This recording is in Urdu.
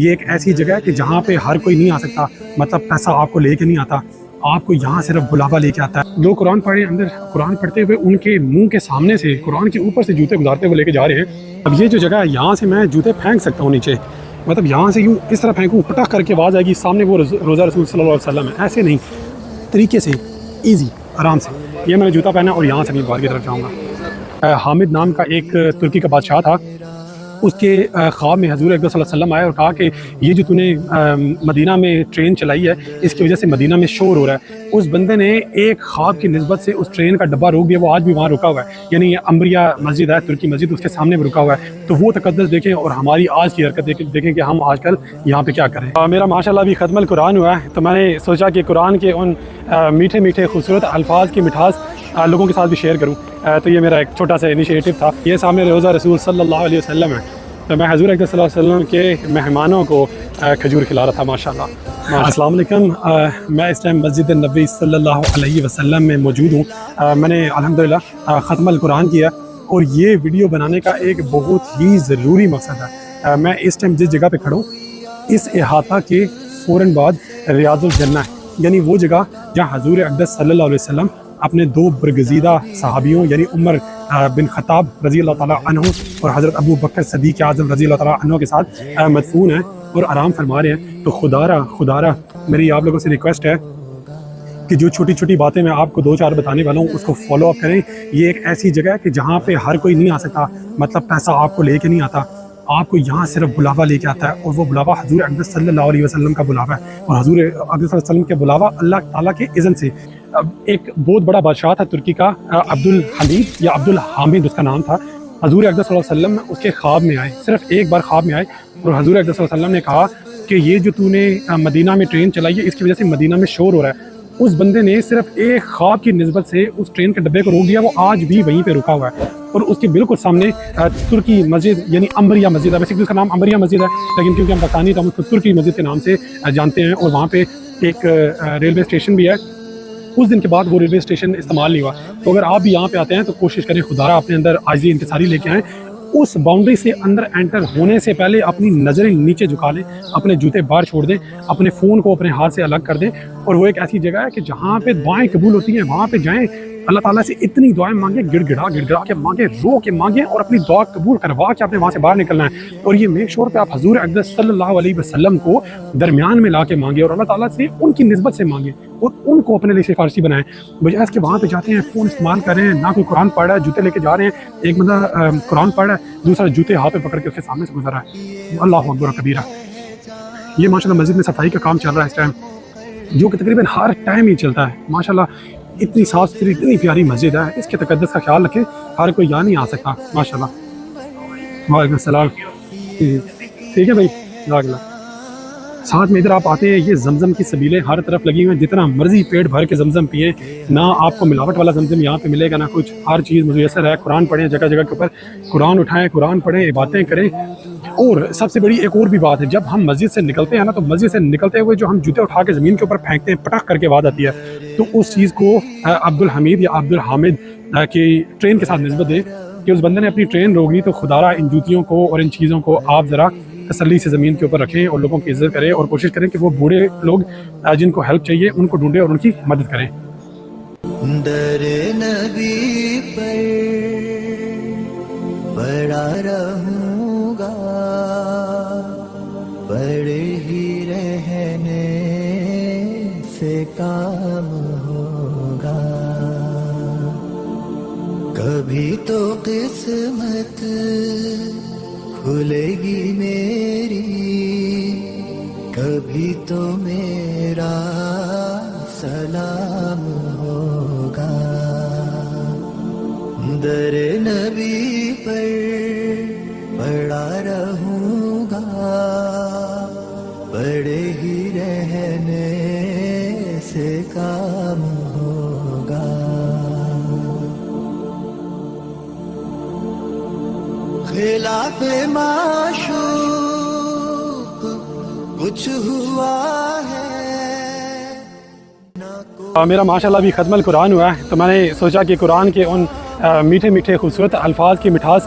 یہ ایک ایسی جگہ ہے کہ جہاں پہ ہر کوئی نہیں آ سکتا، مطلب پیسہ آپ کو لے کے نہیں آتا، آپ کو یہاں صرف بلاوا لے کے آتا ہے۔ لوگ قرآن پڑھے، اندر قرآن پڑھتے ہوئے ان کے منہ کے سامنے سے قرآن کے اوپر سے جوتے گزارتے ہوئے لے کے جا رہے ہیں۔ اب یہ جو جگہ ہے یہاں سے میں جوتے پھینک سکتا ہوں نیچے، مطلب یہاں سے یوں اس طرح پھینکوں، پٹخ کر کے آواز آئے گی، سامنے وہ روزہ رسول صلی اللہ علیہ وسلم ہے۔ ایسے نہیں، طریقے سے، ایزی، آرام سے۔ یہ میں نے جوتا پہنا اور یہاں سے بھی باہر کی طرف جاؤں گا۔ حامد نام کا ایک ترکی کا بادشاہ تھا، اس کے خواب میں حضور اکرم صلی اللہ علیہ وسلم آئے اور کہا کہ یہ جو تو نے مدینہ میں ٹرین چلائی ہے، اس کی وجہ سے مدینہ میں شور ہو رہا ہے۔ اس بندے نے ایک خواب کی نسبت سے اس ٹرین کا ڈبہ روک دیا، وہ آج بھی وہاں رکا ہوا ہے، یعنی امبریا مسجد ہے، ترکی مسجد، اس کے سامنے میں رکا ہوا ہے۔ تو وہ تقدس دیکھیں اور ہماری آج کی حرکت دیکھیں کہ ہم آج کل یہاں پہ کیا کریں۔ میرا ماشاءاللہ ابھی ختم القرآن ہوا ہے، تو میں نے سوچا کہ قرآن کے ان میٹھے میٹھے خوبصورت الفاظ کی مٹھاس لوگوں کے ساتھ بھی شیئر کروں۔ تو یہ میرا ایک چھوٹا سا انیشیٹو تھا۔ یہ سامنے روزہ رسول صلی اللہ علیہ وسلم ہے، تو میں حضور اکرم صلی اللہ علیہ وسلم کے مہمانوں کو کھجور کھلا رہا تھا ماشاءاللہ۔ السلام علیکم، میں اس ٹائم مسجد نبوی صلی اللہ علیہ وسلم میں موجود ہوں۔ میں نے الحمدللہ ختم القرآن کیا اور یہ ویڈیو بنانے کا ایک بہت ہی ضروری مقصد ہے۔ میں اس ٹائم جس جگہ پہ کھڑا ہوں، اس احاطہ کے فوراً بعد ریاض الجنہ ہے، یعنی وہ جگہ جہاں حضور اقدس صلی اللہ علیہ وسلم اپنے دو برگزیدہ صحابیوں یعنی عمر بن خطاب رضی اللہ تعالیٰ عنہ اور حضرت ابو بکر صدیق اعظم رضی اللہ تعالیٰ عنہ کے ساتھ مدفون ہیں اور آرام فرما رہے ہیں۔ تو خدا را میری آپ لوگوں سے ریکویسٹ ہے کہ جو چھوٹی چھوٹی باتیں میں آپ کو دو چار بتانے والا ہوں اس کو فالو اپ کریں۔ یہ ایک ایسی جگہ ہے کہ جہاں پہ ہر کوئی نہیں آ سکتا، مطلب پیسہ آپ کو لے کے نہیں آتا، آپ کو یہاں صرف بلاوا لے کے آتا ہے، اور وہ بلاوا حضور اقدس صلی اللہ علیہ وسلم کا بلاوا ہے، اور حضور اقدس صلی اللہ علیہ وسلم کے بلاوا اللہ تعالیٰ کے اذن سے۔ ایک بہت بڑا بادشاہ تھا ترکی کا، عبد الحمید یا عبد الحامد اس کا نام تھا۔ حضور اقدس صلی اللہ علیہ وسلم اس کے خواب میں آئے، صرف ایک بار خواب میں آئے، اور حضور اقدس صلی اللہ علیہ وسلم نے کہا کہ یہ جو تو نے مدینہ میں ٹرین چلائی ہے، اس کی وجہ سے مدینہ میں شور ہو رہا ہے۔ اس بندے نے صرف ایک خواب کی نسبت سے اس ٹرین کے ڈبے کو روک دیا، وہ آج بھی وہیں پہ رکا ہوا ہے، اور اس کے بالکل سامنے ترکی مسجد یعنی امبریا مسجد ہے، بیسکلی اس کا نام امبریا مسجد ہے، لیکن کیونکہ ہم پاکستانی تو ہم اس کو ترکی مسجد کے نام سے جانتے ہیں، اور وہاں پہ ایک ریلوے اسٹیشن بھی ہے۔ اس دن کے بعد وہ ریلوے اسٹیشن استعمال نہیں ہوا۔ تو اگر آپ بھی یہاں پہ آتے ہیں تو کوشش کریں خدا را اپنے اندر عاجزی انکساری لے کے آئیں، اس باؤنڈری سے اندر انٹر ہونے سے پہلے اپنی نظریں نیچے جھکا لیں، اپنے جوتے باہر چھوڑ دیں، اپنے فون کو اپنے ہاتھ سے الگ کر دیں، اور وہ ایک ایسی جگہ ہے کہ جہاں پہ دعائیں قبول ہوتی ہیں، وہاں پہ جائیں، اللہ تعالیٰ سے اتنی دعائیں مانگیں، گڑ گڑا کے مانگیں، رو کے مانگیں، اور اپنی دعا قبول کروا کے آپ نے وہاں سے باہر نکلنا ہے۔ اور یہ میک شور پہ آپ حضور اقدس صلی اللہ علیہ وسلم کو درمیان میں لا کے مانگیں، اور اللہ تعالیٰ سے ان کی نسبت سے مانگیں، اور ان کو اپنے لیے سفارشی بنائیں، بجائے اس کے وہاں پہ جاتے ہیں فون استعمال کر رہے ہیں، نہ کوئی قرآن پڑھ رہا ہے، جوتے لے کے جا رہے ہیں، ایک بندہ قرآن پڑھ رہا ہے، دوسرا جوتے ہاتھ پہ پکڑ کے اس کے سامنے سے گزر رہا ہے۔ اللہ اکبر کبیرہ۔ یہ ماشاءاللہ مسجد میں صفائی کا کام چل رہا ہے اس ٹائم، جو کہ تقریباً ہر ٹائم ہی چلتا ہے ماشاءاللہ۔ اتنی صاف ستھری، اتنی پیاری مسجد ہے، اس کے تقدس کا خیال رکھیں، ہر کوئی یہاں نہیں آ سکتا ماشاءاللہ۔ وعلیکم السلام۔ ٹھیک ہے بھائی، جزاک اللہ۔ ساتھ میں ادھر آپ آتے ہیں، یہ زمزم کی سبیلیں ہر طرف لگی ہوئی ہیں، جتنا مرضی پیٹ بھر کے زمزم پئیں، نہ آپ کو ملاوٹ والا زمزم یہاں پہ ملے گا، نہ کچھ، ہر چیز میسر ہے۔ قرآن پڑھیں، جگہ جگہ کے اوپر قرآن اٹھائیں، قرآن پڑھیں، عبادتیں کریں۔ اور سب سے بڑی ایک اور بھی بات ہے، جب ہم مسجد سے نکلتے ہیں نا، تو مسجد سے نکلتے ہوئے جو ہم جوتے اٹھا کے زمین کے اوپر پھینکتے ہیں، پٹخ کر کے آواز آتی ہے، تو اس چیز کو عبد الحمید یا عبد الحامد کی ٹرین کے ساتھ نسبت دیں کہ اس بندے نے اپنی ٹرین روک دی۔ تو خدا را ان جوتیوں کو اور ان چیزوں کو آپ ذرا تسلی سے زمین کے اوپر رکھیں، اور لوگوں کی عزت کریں، اور کوشش کریں کہ وہ بوڑھے لوگ جن کو ہیلپ چاہیے ان کو ڈھونڈیں اور ان کی مدد کریں۔ در نبی پر پڑا رہوں گا، پڑے ہی رہنے سے کام ہوگا، کبھی تو قسمت کھلے گی میری، کبھی تو میرا سلام ہوگا، در نبی پر پڑا رہوں گا، پڑے ہی رہنے سے کام ہوگا، خلاف معشوق کچھ ہوا ہے۔ میرا ماشاءاللہ ابھی ختم القرآن ہوا ہے، تو میں نے سوچا کہ قرآن کے ان میٹھے میٹھے خوبصورت الفاظ کی مٹھاس